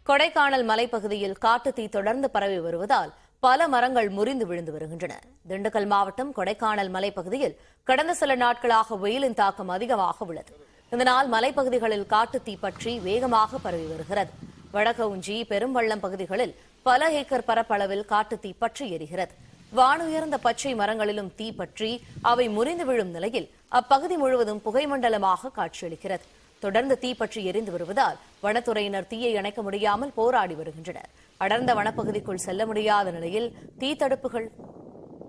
கொடைக்கானல் மலைப்பகுதியில் காட்டுத்தீ தொடர்ந்து பரவி வருவதால் பல மரங்கள் முறிந்து விழுந்து வருகின்றன. திண்டுக்கல் மாவட்டம் கொடைக்கானல் மலைப்பகுதியில் கடந்த சில நாட்களாக வெயிலின் தாக்கம் அதிகமாக உள்ளது. இதனால் மலைப்பகுதிகளில் காட்டுத்தீ பற்றி வேகமாக பரவி வருகிறது. வடகவுஞ்சி, பெரும்பள்ளம் பகுதிகளில் பல ஏக்கர் பரப்பளவில் காட்டுத்தீ பற்றி எரிகிறது. வானுயர்ந்த பச்சை மரங்களிலும் தீ பற்றி அவை முறிந்து விழும் நிலையில் அப்பகுதி முழுவதும் புகைமண்டலமாக காட்சியளிக்கிறது. தொடர்ந்து தீ பற்றி எரிந்து வருவதால் வனத்துறையினர் தீயை அணைக்க முடியாமல் போராடி வருகின்றனர். அடர்ந்த வனப்பகுதிக்குள் செல்ல முடியாத நிலையில் தீ தடுப்புகள்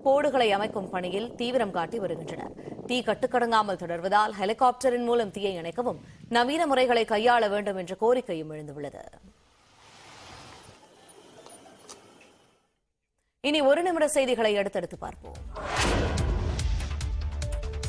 போடுகளை அமைக்கும் பணியில் தீவிரம் காட்டி வருகின்றனர். தீ கட்டுக்கடங்காமல் தொடர்வதால் ஹெலிகாப்டரின் மூலம் தீயை அணைக்கவும் நவீன முறைகளை கையாள வேண்டும் என்ற கோரிக்கையும் எழுந்துள்ளது. இனி ஒரு நிமிட செய்திகளை அடுத்தடுத்து பார்ப்போம்.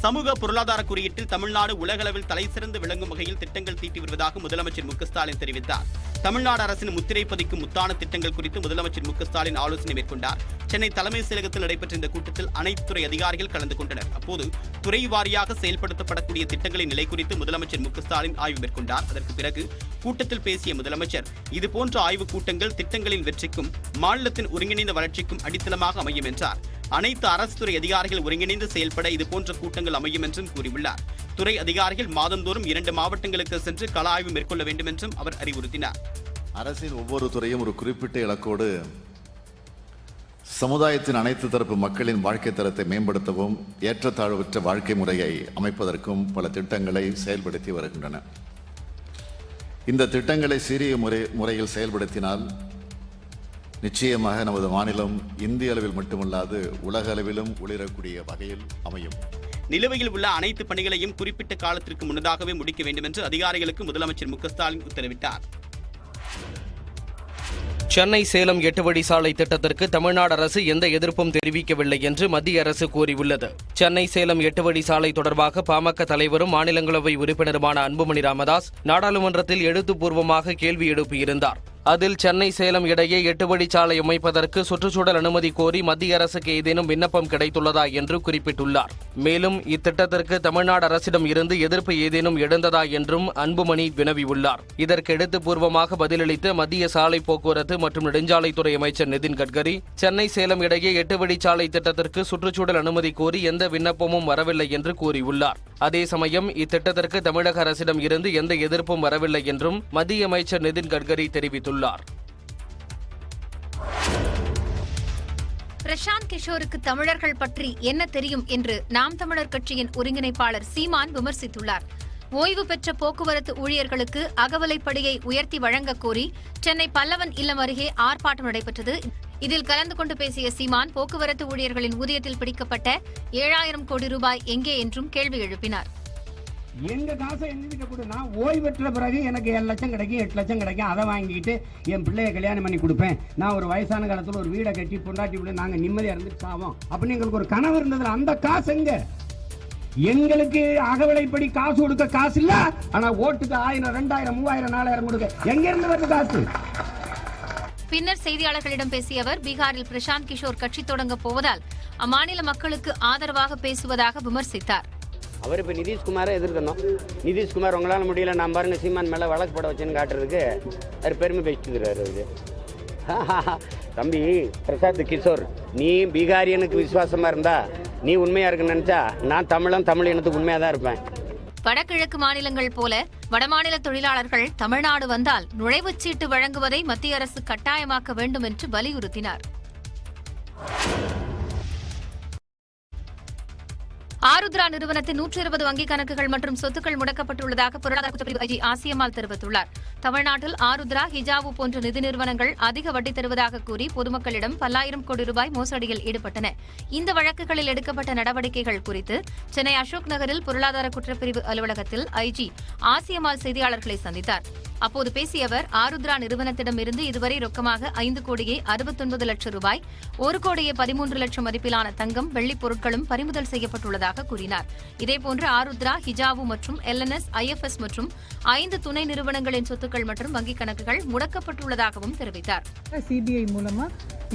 சமூக பொருளாதார குறியீட்டில் தமிழ்நாடு உலகளவில் தலைசிறந்து விளங்கும் வகையில் திட்டங்கள் தீட்டி வருவதாக முதலமைச்சர் மு க ஸ்டாலின் தெரிவித்தார். தமிழ்நாடு அரசின் முத்திரை பதிக்கும் முத்தான திட்டங்கள் குறித்து முதலமைச்சர் மு க ஸ்டாலின் ஆலோசனை மேற்கொண்டார். சென்னை தலைமைச் செயலகத்தில் நடைபெற்ற இந்த கூட்டத்தில் அனைத்து துறை அதிகாரிகள் கலந்து கொண்டனர். அப்போது துறை வாரியாக செயல்படுத்தப்படக்கூடிய திட்டங்களின் நிலை குறித்து முதலமைச்சர் மு க ஸ்டாலின் ஆய்வு மேற்கொண்டார். அதற்கு பிறகு கூட்டத்தில் பேசிய முதலமைச்சர், இதுபோன்ற ஆய்வுக் கூட்டங்கள் திட்டங்களின் வெற்றிக்கும் மாநிலத்தின் ஒருங்கிணைந்த வளர்ச்சிக்கும் அடித்தளமாக அமையும் என்றார். அனைத்து அரசு துறை அதிகாரிகள் ஒருங்கிணைந்து செயல்பட இதுபோன்ற கூட்டங்கள் அமையும் என்றும் கூறியுள்ளார். துறை அதிகாரிகள் மாதந்தோறும் 2 மாவட்டங்களுக்கு சென்று கள ஆய்வு மேற்கொள்ள வேண்டும் என்றும் அவர் அறிவுறுத்தினார். அரசின் ஒவ்வொரு துறையும் ஒரு குறிப்பிட்ட இலக்கோடு சமுதாயத்தின் அனைத்து தரப்பு மக்களின் வாழ்க்கை தரத்தை மேம்படுத்தவும் ஏற்றத்தாழ்வற்ற வாழ்க்கை முறையை அமைப்பதற்கும் பல திட்டங்களை செயல்படுத்தி வருகின்றன. இந்த திட்டங்களை சீரிய முறையில் செயல்படுத்தினால் நிச்சயமாக நமது மாநிலம் இந்திய அளவில் மட்டுமல்லாது உலக அளவிலும் ஒளிரக்கூடிய வகையில் அமையும். நிலுவையில் உள்ள அனைத்து பணிகளையும் குறிப்பிட்ட காலத்திற்கு முன்னதாகவே முடிக்க வேண்டும் என்று அதிகாரிகளுக்கு முதலமைச்சர் மு க ஸ்டாலின் உத்தரவிட்டார். சென்னை சேலம் 8 வழி சாலை திட்டத்திற்கு தமிழ்நாடு அரசு எந்த எதிர்ப்பும் தெரிவிக்கவில்லை என்று மத்திய அரசு கூறியுள்ளது. சென்னை சேலம் 8 வழி சாலை தொடர்பாக பாமக தலைவரும் மாநிலங்களவை உறுப்பினருமான அன்புமணி ராமதாஸ் நாடாளுமன்றத்தில் எழுத்துப்பூர்வமாக கேள்வி எழுப்பியிருந்தார். அதில் சென்னை சேலம் இடையே 8 வழிச்சாலை அமைப்பதற்கு சுற்றுச்சூழல் அனுமதி கோரி மத்திய அரசுக்கு ஏதேனும் விண்ணப்பம் கிடைத்துள்ளதா என்று குறிப்பிட்டுள்ளார். மேலும் இத்திட்டத்திற்கு தமிழ்நாடு அரசிடம் இருந்து எதிர்ப்பு ஏதேனும் எழுந்ததா என்றும் அன்புமணி வினவியுள்ளார். இதற்கு எழுத்துப்பூர்வமாக பதிலளித்த மத்திய சாலை போக்குவரத்து மற்றும் நெடுஞ்சாலைத்துறை அமைச்சர் நிதின் கட்கரி, சென்னை சேலம் இடையே 8 வழிச்சாலை திட்டத்திற்கு சுற்றுச்சூழல் அனுமதி கோரி எந்த விண்ணப்பமும் வரவில்லை என்று கூறியுள்ளார். அதே சமயம் இத்திட்டத்திற்கு தமிழக அரசிடம் இருந்து எந்த எதிர்ப்பும் வரவில்லை என்றும் மத்திய அமைச்சர் நிதின் கட்கரி தெரிவித்துள்ளார். பிரசாந்த் கிஷோருக்கு தமிழர்கள் பற்றி என்ன தெரியும் என்று நாம் தமிழர் கட்சியின் ஒருங்கிணைப்பாளர் சீமான் விமர்சித்துள்ளார். ஓய்வு பெற்ற போக்குவரத்து ஊழியர்களுக்கு அகவிலைப்படியை உயர்த்தி வழங்க கோரி சென்னை பல்லவன் இல்லம் அருகே ஆர்ப்பாட்டம் நடைபெற்றது. இதில் கலந்து கொண்டு பேசிய சீமான், போக்குவரத்து ஊழியர்களின் ஊதியத்தில் பிடிக்கப்பட்ட 7000 கோடி ரூபாய் எங்கே என்றும் கேள்வி எழுப்பினார். எங்க காசை எங்கிட்ட கொடு, நான் ஓய்வு பெற்ற பிறகு எனக்கு 7 லட்சம் கிடைக்கும், 8 லட்சம் கிடைக்கும், அதை வாங்கிட்டு என் பிள்ளைய கல்யாணம் பண்ணி கொடுப்பேன், நான் ஒரு வயசான காலத்தில் ஒரு வீடை கட்டி பொண்டாட்டி விட நாங்கள் நிம்மதியாக இருந்துட்டு சாவோம் அப்படின்னு எங்களுக்கு ஒரு கனவு இருந்ததுல அந்த காசு எங்க? எங்களுக்கு அகவிலைப்படி காசு கொடுக்க காசு இல்ல, ஆனா ஓட்டுக்கு 1000, 2000, 3000, 4000 கொடுக்க எங்க இருந்து வருது காசு? பின்னர் செய்தியாளர்களிடம் பேசிய அவர், பீகாரில் பிரசாந்த் கிஷோர் கட்சி தொடங்க போவதால் அம்மாநில மக்களுக்கு ஆதரவாக பேசுவதாக விமர்சித்தார். அவர் இப்போ நிதிஷ்குமாரை எதிர்க்கணும். நிதிஷ்குமார் உங்களால் முடியல, நான் பாருங்க சீமான் மேலே வழக்கு போட வச்சேன்னு காட்டுறதுக்கு அவர் பெருமை பேசிட்டுருக்காரு. அவரு தம்பி பிரசாந்த் கிஷோர், நீ பீகாரியனுக்கு விசுவாசமாக இருந்தா, நீ உண்மையாக இருக்குன்னு நினச்சா, நான் தமிழ் இனத்துக்கு உண்மையாக தான் இருப்பேன். வடகிழக்கு மாநிலங்கள் போல வடமாநில தொழிலாளர்கள் தமிழ்நாடு வந்தால் நுழைவுச் சீட்டு வழங்குவதை மத்திய அரசு கட்டாயமாக்க வேண்டும் என்று வலியுறுத்தினார். ஆருத்ரா நிறுவனத்தின் 120 வங்கிக் கணக்குகள் மற்றும் சொத்துக்கள் முடக்கப்பட்டுள்ளதாக பொருளாதார குற்றப்பிரிவு ஐஜி ஆசியம்மாள் தெரிவித்துள்ளார். தமிழ்நாட்டில் ஆருத்ரா, ஹிஜாவு போன்ற நிதி நிறுவனங்கள் அதிக வட்டி தருவதாக கூறி பொதுமக்களிடம் பல்லாயிரம் கோடி ரூபாய் மோசடியில் ஈடுபட்டன. இந்த வழக்குகளில் எடுக்கப்பட்ட நடவடிக்கைகள் குறித்து சென்னை அசோக் நகரில் பொருளாதார குற்றப்பிரிவு அலுவலகத்தில் ஐஜி ஆசியம்மாள் செய்தியாளர்களை சந்தித்தார். அப்போது பேசிய அவர், ஆருத்ரா நிறுவனத்திடமிருந்து இதுவரை ரொக்கமாக 5,69 லட்சம் ரூபாய், 1,13 லட்சம் மதிப்பிலான தங்கம், வெள்ளிப் பொருட்களும் பறிமுதல் செய்யப்பட்டுள்ளதாக கூறினார். இதேபோன்று ஆருத்ரா, ஹிஜாவு மற்றும் எல்என்எஸ், ஐஎஃப்எஸ் மற்றும் 5 துணை நிறுவனங்களின் சொத்துக்கள் மற்றும் வங்கிக் கணக்குகள் முடக்கப்பட்டுள்ளதாகவும் தெரிவித்தார். சிபிஐ மூலமா,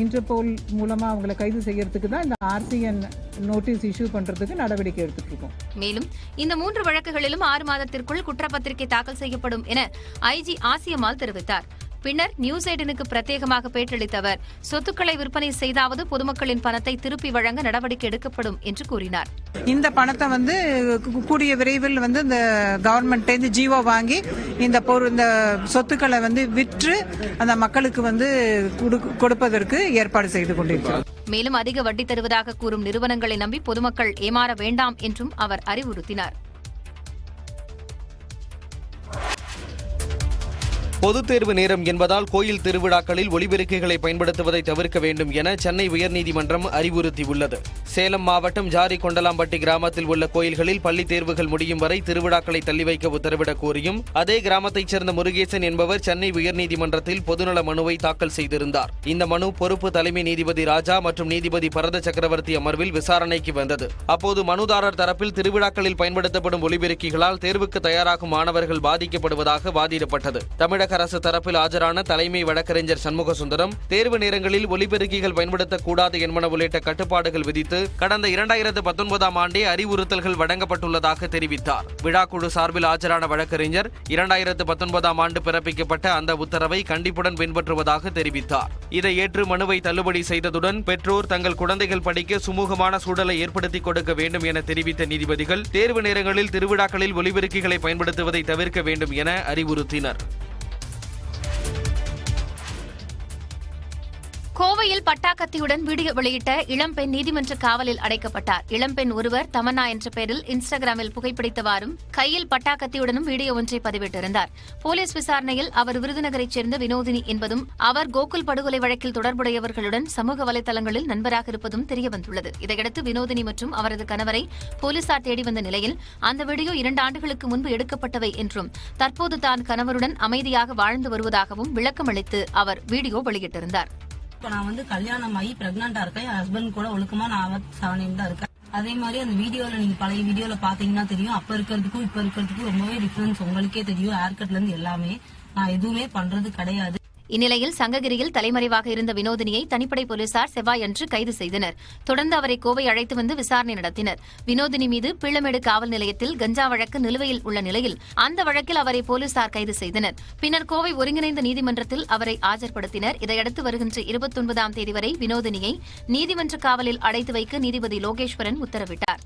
இன்டர்போல் மூலமா அவங்களை கைது செய்யறதுக்கு தான் இந்த ஆர்சிஎன் நோட்டீஸ் இஷ்யூ பண்றதுக்கு நடவடிக்கை எடுத்துட்டு இருக்கோம். மேலும் இந்த 3 வழக்குகளிலும் 6 மாதத்திற்குள் குற்றப்பத்திரிகை தாக்கல் செய்யப்படும் என ஐஜி ஆசியம்மாள் தெரிவித்தார். பின்னர் நியூஸ் 18க்கு பிரத்யேகமாக பேட்டியளித்த அவர் சொத்துக்களை விற்பனை செய்தாவது பொதுமக்களின் பணத்தை திருப்பி வழங்க நடவடிக்கை எடுக்கப்படும் என்று கூறினார். இந்த பணத்தை கூடிய விரைவில் இந்த கவர்மெண்ட் ஜீவோ வாங்கி இந்த சொத்துக்களை விற்று அந்த மக்களுக்கு கொடுப்பதற்கு ஏற்பாடு செய்து கொண்டிருக்கிறோம். மேலும் அதிக வட்டி தருவதாக கூறும் நிறுவனங்களை நம்பி பொதுமக்கள் ஏமாற வேண்டாம் என்றும் அவர் அறிவுறுத்தினார். பொதுத் தேர்வு நேரம் என்பதால் கோயில் திருவிழாக்களில் ஒலிபெருக்கிகளை பயன்படுத்துவதை தவிர்க்க வேண்டும் என சென்னை உயர்நீதிமன்றம் அறிவுறுத்தியுள்ளது. சேலம் மாவட்டம் ஜாரிகொண்டலாம்பட்டி கிராமத்தில் உள்ள கோயில்களில் பள்ளி தேர்வுகள் முடியும் வரை திருவிழாக்களை தள்ளி வைக்க உத்தரவிடக் கோரியும் அதே கிராமத்தைச் சேர்ந்த முருகேசன் என்பவர் சென்னை உயர்நீதிமன்றத்தில் பொதுநல மனுவை தாக்கல் செய்திருந்தார். இந்த மனு பொறுப்பு தலைமை நீதிபதி ராஜா மற்றும் நீதிபதி பரத சக்கரவர்த்தி அமர்வில் விசாரணைக்கு வந்தது. அப்போது மனுதாரர் தரப்பில் திருவிழாக்களில் பயன்படுத்தப்படும் ஒலிபெருக்கிகளால் தேர்வுக்கு தயாராகும் மாணவர்கள் பாதிக்கப்படுவதாக வாதிடப்பட்டது. தமிழக அரசு தரப்பில் ஆஜரான தலைமை வழக்கறிஞர் சண்முக சுந்தரம் தேர்வு நேரங்களில் ஒலிபெருக்கிகள் பயன்படுத்தக்கூடாது என்பன உள்ளிட்ட கட்டுப்பாடுகள் விதித்து கடந்த 2019ஆம் ஆண்டே அறிவுறுத்தல்கள் வழங்கப்பட்டுள்ளதாக தெரிவித்தார். விழாக்குழு சார்பில் ஆஜரான வழக்கறிஞர் 2019ஆம் ஆண்டு பிறப்பிக்கப்பட்ட அந்த உத்தரவை கண்டிப்புடன் பின்பற்றுவதாக தெரிவித்தார். இதை ஏற்று மனுவை தள்ளுபடி செய்ததுடன் பெற்றோர் தங்கள் குழந்தைகள் படிக்க சுமூகமான சூழலை ஏற்படுத்திக் கொடுக்க வேண்டும் என தெரிவித்த நீதிபதிகள் தேர்வு நேரங்களில் திருவிழாக்களில் ஒலிபெருக்கிகளை பயன்படுத்துவதை தவிர்க்க வேண்டும் என அறிவுறுத்தினர். கோவையில் பட்டாக்கத்தியுடன் வீடியோ வெளியிட்ட இளம்பெண் நீதிமன்ற காவலில் அடைக்கப்பட்டார். இளம்பெண் ஒருவர் தமன்னா என்ற பெயரில் இன்ஸ்டாகிராமில் புகைப்பிடித்தவாறும் கையில் பட்டாக்கத்தியுடனும் வீடியோ ஒன்றை பதிவிட்டிருந்தார். போலீஸ் விசாரணையில் அவர் விருதுநகரைச் சேர்ந்த வினோதினி என்பதும் அவர் கோகுல் படுகொலை வழக்கில் தொடர்புடையவர்களுடன் சமூக வலைதளங்களில் நண்பராக இருப்பதும் தெரியவந்துள்ளது. இதையடுத்து வினோதினி மற்றும் அவரது கணவரை போலீசார் தேடி வந்த நிலையில் அந்த வீடியோ 2 ஆண்டுகளுக்கு முன்பு எடுக்கப்பட்டவை என்றும் தற்போது தான் கணவருடன் அமைதியாக வாழ்ந்து வருவதாகவும் விளக்கமளித்து அவர் வீடியோ வெளியிட்டிருந்தார். நான் கல்யாணம் ஆகி பிரெக்னண்டா இருக்கேன். என் ஹஸ்பண்ட் கூட ஒழுக்கமா நான் 7 தான் இருக்கேன். அதே மாதிரி அந்த வீடியோல நீங்க பழைய வீடியோல பாத்தீங்கன்னா தெரியும், அப்ப இருக்கிறதுக்கும் இப்ப இருக்கிறதுக்கும் ரொம்பவே டிஃபரன்ஸ் உங்களுக்கே தெரியும். ஹேர் கட்ல இருந்து எல்லாமே நான் எதுவுமே பண்றது கிடையாது. இந்நிலையில் சங்ககிரியில் தலைமறைவாக இருந்த வினோதினியை தனிப்படை போலீசார் செவ்வாயன்று கைது செய்தனர். தொடர்ந்து அவரை கோவை அழைத்து வந்து விசாரணை நடத்தினர். வினோதினி மீது பீளமேடு காவல் நிலையத்தில் கஞ்சா வழக்கு நிலுவையில் உள்ள நிலையில் அந்த வழக்கில் அவரை போலீசார் கைது செய்தனர். பின்னர் கோவை ஒருங்கிணைந்த நீதிமன்றத்தில் அவரை ஆஜர்படுத்தினர். இதையடுத்து வருகின்ற 29ஆம் தேதி வரை வினோதினியை நீதிமன்ற காவலில் அடைத்து வைக்க நீதிபதி லோகேஸ்வரன் உத்தரவிட்டார்.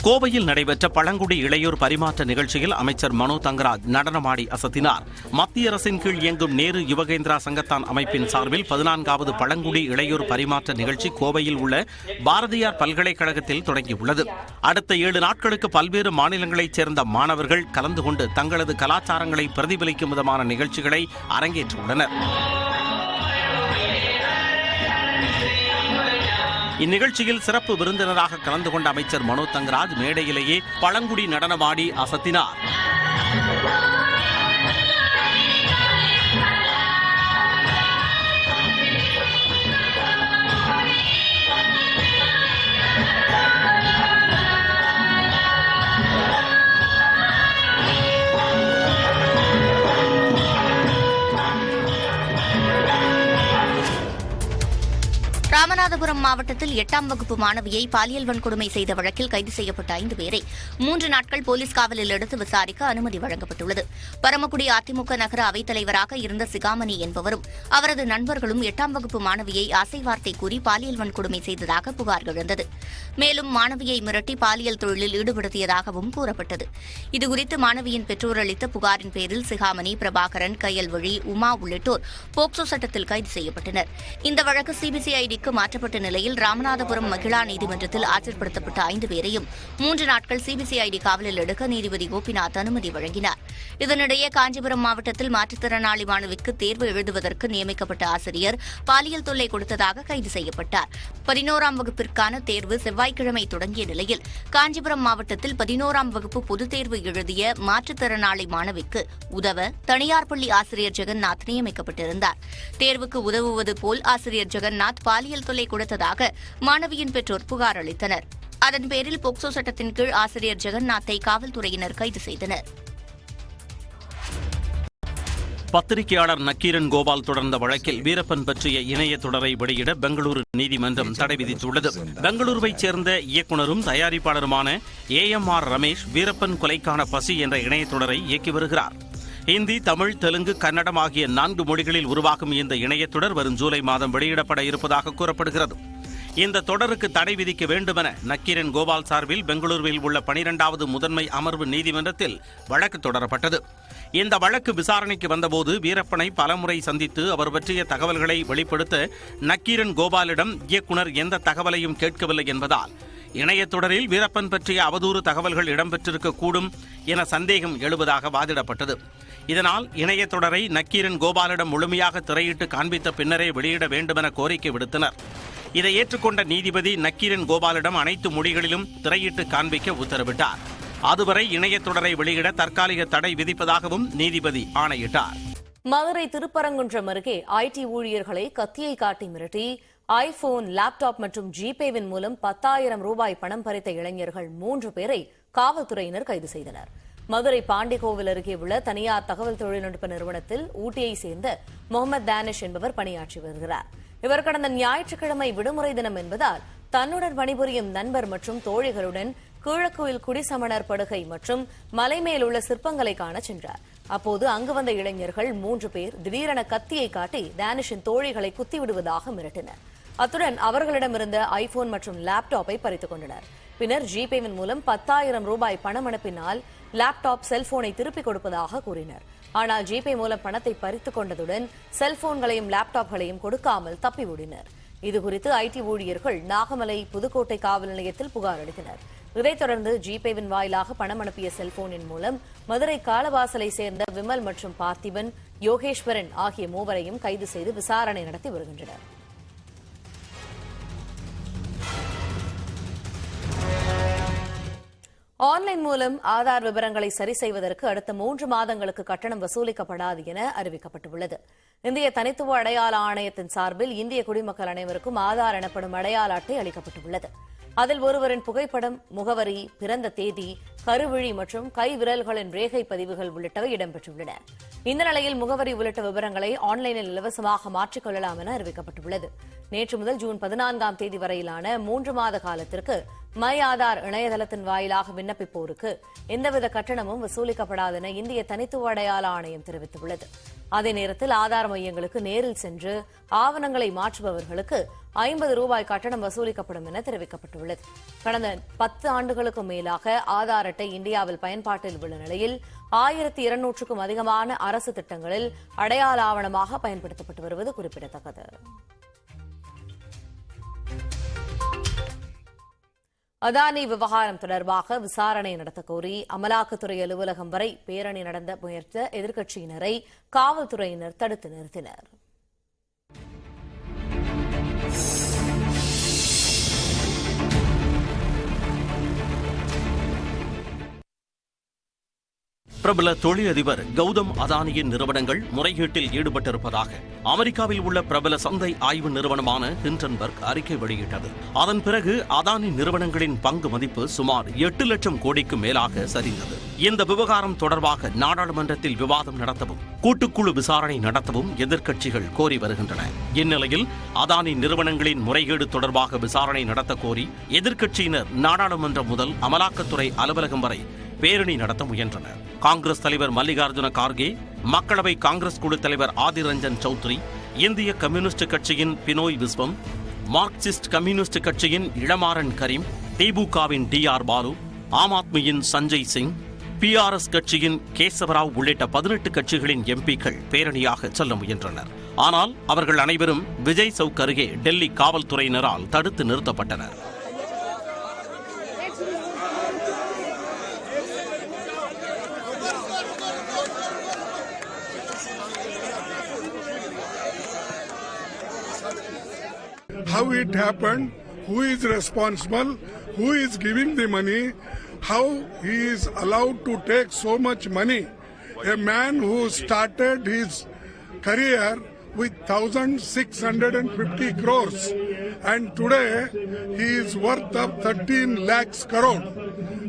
கோவையில் நடைபெற்ற பழங்குடி இளையோர் பரிமாற்ற நிகழ்ச்சியில் அமைச்சர் மனோ தங்கராஜ் நடனமாடி அசத்தினார். மத்திய அரசின் கீழ் இயங்கும் நேரு யுவகேந்திரா சங்கத்தான் அமைப்பின் சார்பில் 14வது பழங்குடி இளையோர் பரிமாற்ற நிகழ்ச்சி கோவையில் உள்ள பாரதியார் பல்கலைக்கழகத்தில் தொடங்கியுள்ளது. அடுத்த 7 நாட்களுக்கு பல்வேறு மாநிலங்களைச் சேர்ந்த மாணவர்கள் கலந்து கொண்டு தங்களது கலாச்சாரங்களை பிரதிபலிக்கும் விதமான நிகழ்ச்சிகளை அரங்கேற்றியுள்ளனர். இந்நிகழ்ச்சியில் சிறப்பு விருந்தினராக கலந்து கொண்ட அமைச்சர் மனோ தங்கராஜ் மேடையிலேயே பழங்குடி நடனமாடி அசத்தினார். ராமநாதபுரம் மாவட்டத்தில் 8ஆம் வகுப்பு மாணவியை பாலியல் வன்கொடுமை செய்த வழக்கில் கைது செய்யப்பட்ட 5 பேரை 3 நாட்கள் போலீஸ் காவலில் எடுத்து விசாரிக்க அனுமதி வழங்கப்பட்டுள்ளது. பரமக்குடி அதிமுக நகர அவைத்தலைவராக இருந்த சிகாமணி என்பவரும் அவரது நண்பர்களும் 8ஆம் வகுப்பு மாணவியை ஆசை வார்த்தை கூறி பாலியல் வன்கொடுமை செய்ததாக புகார் எழுந்தது. மேலும் மாணவியை மிரட்டி பாலியல் தொழிலில் ஈடுபடுத்தியதாகவும் கூறப்பட்டது. இதுகுறித்து மாணவியின் பெற்றோர் அளித்த புகாரின் பேரில் சிகாமணி, பிரபாகரன், கயல்வழி, உமா உள்ளிட்டோர் போக்சோ சட்டத்தில் கைது செய்யப்பட்டனர். இந்த வழக்கு சிபிசிஐடிக்கு மாற்றப்பட்ட நிலையில் ராமநாதபுரம் மகிழா நீதிமன்றத்தில் ஆஜர்படுத்தப்பட்ட 5 பேரையும் 3 நாட்கள் சிபிசிஐடி காவலில் எடுக்க நீதிபதி கோபிநாத் அனுமதி வழங்கினார். இதனிடையே காஞ்சிபுரம் மாவட்டத்தில் மாற்றுத்திறனாளி மாணவிக்கு தேர்வு எழுதுவதற்கு நியமிக்கப்பட்ட ஆசிரியர் பாலியல் தொல்லை கொடுத்ததாக கைது செய்யப்பட்டார். 11ஆம் வகுப்பிற்கான தேர்வு செவ்வாய்க்கிழமை தொடங்கிய நிலையில் காஞ்சிபுரம் மாவட்டத்தில் 11ஆம் வகுப்பு பொதுத் தேர்வு எழுதிய மாற்றுத்திறனாளி மாணவிக்கு உதவ தனியார் பள்ளி ஆசிரியர் ஜெகநாத் நியமிக்கப்பட்டிருந்தார். தேர்வுக்கு உதவுவது போல் ஆசிரியர் ஜெகநாத் பாலியல் தொல்லை கொடுத்ததாக மாணவியின் பெற்றோர் புகார் அளித்தனர். அதன் பேரில் போக்சோ சட்டத்தின் கீழ் ஆசிரியர் ஜெகநாத்தை காவல்துறையினர் கைது செய்தனர். பத்திரிகையாளர் நக்கீரன் கோபால் தொடர்ந்த வழக்கில் வீரப்பன் பற்றிய இணைய தொடரை வெளியிட பெங்களூரு நீதிமன்றம் தடை விதித்துள்ளது. பெங்களூருவைச் சேர்ந்த இயக்குநரும் தயாரிப்பாளருமான AMR ரமேஷ் வீரப்பன் கொலைக்கான பசி என்ற இணைய தொடரை இயக்கி வருகிறார். ஹிந்தி, தமிழ், தெலுங்கு, கன்னடம் ஆகிய 4 மொழிகளில் உருவாகும் இந்த இணையத்தொடர் வரும் ஜூலை மாதம் வெளியிடப்பட இருப்பதாக கூறப்படுகிறது. இந்த தொடருக்கு தடை விதிக்க வேண்டுமென நக்கீரன் கோபால் சார்பில் பெங்களூருவில் உள்ள 12வது முதன்மை அமர்வு நீதிமன்றத்தில் வழக்கு தொடரப்பட்டது. இந்த வழக்கு விசாரணைக்கு வந்தபோது வீரப்பனை பலமுறை சந்தித்து அவர் பற்றிய தகவல்களை வெளிப்படுத்த நக்கீரன் கோபாலிடம் இயக்குனர் எந்த தகவலையும் கேட்கவில்லை என்பதால் இணையத்தொடரில் வீரப்பன் பற்றிய அவதூறு தகவல்கள் இடம்பெற்றிருக்கக்கூடும் என சந்தேகம் எழுவதாக வாதிடப்பட்டது. இதனால் இணையத்தொடரை நக்கீரன் கோபாலிடம் முழுமையாக திரையிட்டு காண்பித்த பின்னரே வெளியிட வேண்டுமென கோரிக்கை விடுத்தனர். இதை ஏற்றுக்கொண்ட நீதிபதி நக்கீரன் கோபாலிடம் அனைத்து மொழிகளிலும் திரையிட்டு காண்பிக்க உத்தரவிட்டார். அதுவரை இணையத்தொடரை வெளியிட தற்காலிக தடை விதிப்பதாகவும் நீதிபதி ஆணையிட்டார். மதுரை திருப்பரங்குன்றம் அருகே IT ஊழியர்களை கத்தியை காட்டி மிரட்டி ஐபோன், லேப்டாப் மற்றும் ஜிபேவின் மூலம் 10,000 ரூபாய் பணம் பறித்த இளைஞர்கள் 3 பேரை காவல்துறையினர் கைது செய்தனர். மதுரை பாண்டிகோவில் அருகே உள்ள தனியார் தகவல் தொழில்நுட்ப நிறுவனத்தில் ஊட்டியை சேர்ந்த முகமது தானிஷ் என்பவர் பணியாற்றி வருகிறார். இவர் கடந்த ஞாயிற்றுக்கிழமை விடுமுறை தினம் என்பதால் தன்னுடன் பணிபுரியும் நண்பர் மற்றும் தோழிகளுடன் கீழக்கோயில் குடிசமணர் படுகை மற்றும் மலை மேல் உள்ள சிற்பங்களை காண சென்றார். அப்போது அங்கு வந்த இளைஞர்கள் 3 பேர் திடீரென கத்தியை காட்டி தானிஷின் தோழிகளை குத்திவிடுவதாக மிரட்டினர். அத்துடன் அவர்களிடமிருந்த ஐபோன் மற்றும் லேப்டாப்பை பறித்துக் கொண்டனர். பின்னர் ஜிபேவின் மூலம் 10,000 ரூபாய் பணம் அனுப்பினால் லேப்டாப், செல்போனை திருப்பிக் கொடுப்பதாக கூறினர். ஆனால் ஜிபே மூலம் பணத்தை பறித்துக் கொண்டதுடன் செல்போன்களையும் லேப்டாப்களையும் கொடுக்காமல் தப்பி ஓடினர். இதுகுறித்து IT ஊழியர்கள் நாகமலை, புதுக்கோட்டை காவல் நிலையத்தில் புகார் அளித்தனர். இதைத் தொடர்ந்து ஜிபேவின் வாயிலாக பணம் அனுப்பிய செல்போனின் மூலம் மதுரை காலவாசலை சேர்ந்த விமல் மற்றும் பார்த்திபன், யோகேஸ்வரன் ஆகிய 3வரையும் கைது செய்து விசாரணை நடத்தி வருகின்றனர். ஆன்லைன் மூலம் ஆதார் விவரங்களை சரி செய்வதற்கு அடுத்த 3 மாதங்களுக்கு கட்டணம் வசூலிக்கப்படாது என அறிவிக்கப்பட்டுள்ளது. இந்திய தனித்துவ அடையாள ஆணையத்தின் சார்பில் இந்திய குடிமக்கள் அனைவருக்கும் ஆதார் எனப்படும் அடையாள அட்டை அளிக்கப்பட்டுள்ளது. அதில் ஒருவரின் புகைப்படம், முகவரி, பிறந்த தேதி, கருவிழி மற்றும் கை விரல்களின் ரேகை பதிவுகள் உள்ளிட்டவை இடம்பெற்றுள்ளன. இந்த நிலையில் முகவரி உள்ளிட்ட விவரங்களை ஆன்லைனில் இலவசமாக மாற்றிக்கொள்ளலாம் என அறிவிக்கப்பட்டுள்ளது. நேற்று முதல் ஜூன் 14ஆம் தேதி வரையிலான 3 மாத காலத்திற்கு மை ஆதார் இணையதளத்தின் வாயிலாக விண்ணப்பிப்போருக்கு எந்தவித கட்டணமும் வசூலிக்கப்படாது என இந்திய தனித்துவ அடையாள ஆணையம் தெரிவித்துள்ளது. அதே நேரத்தில் ஆதார் மையங்களுக்கு நேரில் சென்று ஆவணங்களை மாற்றுபவர்களுக்கு 50 ரூபாய் கட்டணம் வசூலிக்கப்படும் என தெரிவிக்கப்பட்டுள்ளது. கடந்த 10 ஆண்டுகளுக்கும் மேலாக ஆதார் அட்டை இந்தியாவில் பயன்பாட்டில் உள்ள நிலையில் 1200க்கும் அதிகமான அரசு திட்டங்களில் அடையாள ஆவணமாக பயன்படுத்தப்பட்டு வருவது குறிப்பிடத்தக்கது. அதானி விவகாரம் தொடர்பாக விசாரணை நடத்த கோரி அமலாக்கத்துறை அலுவலகம் வரை பேரணி நடத்த முயற்சித்த எதிர்க்கட்சியினரை காவல்துறையினர் தடுத்து நிறுத்தினர். பிரபல தொழிலதிபர் கௌதம் அதானியின் நிறுவனங்கள் முறைகேட்டில் ஈடுபட்டிருப்பதாக அமெரிக்காவில் உள்ள பிரபல சந்தை ஆய்வு நிறுவனமான ஹிண்டன்பர்க் அறிக்கை வெளியிட்டது. அதன் பிறகு அதானி நிறுவனங்களின் பங்கு மதிப்பு சுமார் 8 லட்சம் கோடிக்கு மேலாக சரிந்தது. இந்த விவகாரம் தொடர்பாக நாடாளுமன்றத்தில் விவாதம் நடத்தவும் கூட்டுக்குழு விசாரணை நடத்தவும் எதிர்க்கட்சிகள் கோரி வருகின்றன. இந்நிலையில் அதானி நிறுவனங்களின் முறைகேடு தொடர்பாக விசாரணை நடத்த கோரி எதிர்க்கட்சியினர் நாடாளுமன்றம் முதல் அமலாக்கத்துறை அலுவலகம் வரை பேரணி நடத்த முயன்றனர். காங்கிரஸ் தலைவர் மல்லிகார்ஜுன கார்கே, மக்களவை காங்கிரஸ் குழு தலைவர் ஆதிர் ரஞ்சன் சௌத்ரி, இந்திய கம்யூனிஸ்ட் கட்சியின் பினோய் விஸ்வம், மார்க்சிஸ்ட் கம்யூனிஸ்ட் கட்சியின் இளமாறன் கரீம், திமுகவின் DR பாலு, ஆம் ஆத்மியின் சஞ்சய் சிங், PRS கட்சியின் கேசவராவ் உள்ளிட்ட 18 கட்சிகளின் MPக்கள் பேரணியாக செல்ல முயன்றனர். ஆனால் அவர்கள் அனைவரும் விஜய் சவுக் அருகே டெல்லி காவல்துறையினரால் தடுத்து நிறுத்தப்பட்டனர். How it happened, who is responsible, who is giving the money, how he is allowed to take so much money. A man who started his career with 1,650 crores and today he is worth of 13 lakhs crore.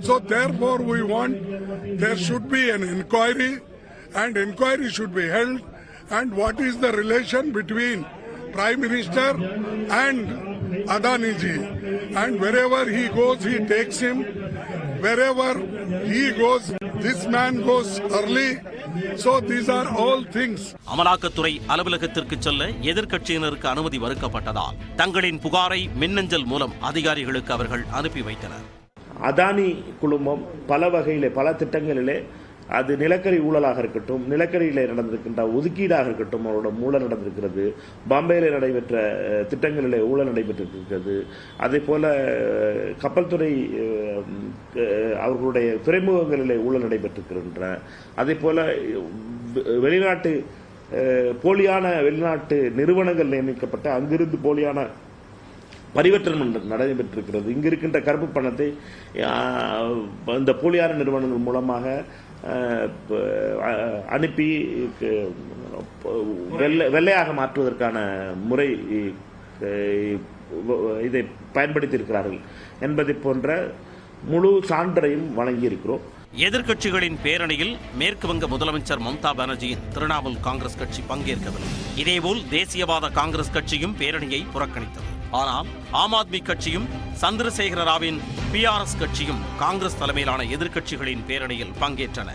So therefore we want there should be an inquiry and inquiry should be held and what is the relation between Prime Minister and Adani ji. And wherever he goes, he takes him. Wherever he goes, this man goes early. So these are all things. அமலாக்கத்துறை அலுவலகத்திற்கு செல்ல எதிர்க்கட்சியினருக்கு அனுமதி மறுக்கப்பட்டதால் தங்களின் புகாரை மின்னஞ்சல் மூலம் அதிகாரிகளுக்கு அவர்கள் அனுப்பி வைத்தனர். அதானி குழுமம் பல வகையிலே பல திட்டங்களிலே அது நிலக்கரி ஊழலாக இருக்கட்டும், நிலக்கரியிலே நடந்திருக்கின்ற ஒதுக்கீடாக இருக்கட்டும், அவரோட ஊழல் நடந்திருக்கிறது. பாம்பேயில் நடைபெற்ற திட்டங்களிலே ஊழல் நடைபெற்றிருக்கிறது. அதே போல கப்பல் துறை அவர்களுடைய துறைமுகங்களிலே ஊழல் நடைபெற்றிருக்கின்றன. அதே போல வெளிநாட்டு போலியான வெளிநாட்டு நிறுவனங்கள் நியமிக்கப்பட்ட அங்கிருந்து போலியான பரிவர்த்தனை நடைபெற்றிருக்கிறது. இங்கு இருக்கின்ற கருப்பு பணத்தை இந்த போலியான நிறுவனங்கள் மூலமாக அனுப்பி வெள்ளையாக மாற்றுவதற்கான முறை இதை பயன்படுத்தியிருக்கிறார்கள் என்பதை போன்ற முழு சான்றையும் வழங்கியிருக்கிறோம். எதிர்க்கட்சிகளின் பேரணியில் மேற்கு வங்க முதலமைச்சர் மம்தா பானர்ஜியின் திரிணாமுல் காங்கிரஸ் கட்சி பங்கேற்கவில்லை. இதேபோல் தேசியவாத காங்கிரஸ் கட்சியும் பேரணியை புறக்கணித்தது. ஆனால் ஆம் ஆத்மி கட்சியும் சந்திரசேகர ராவின் PRS கட்சியும் காங்கிரஸ் தலைமையிலான எதிர்க்கட்சிகளின் பேரணியில் பங்கேற்றன.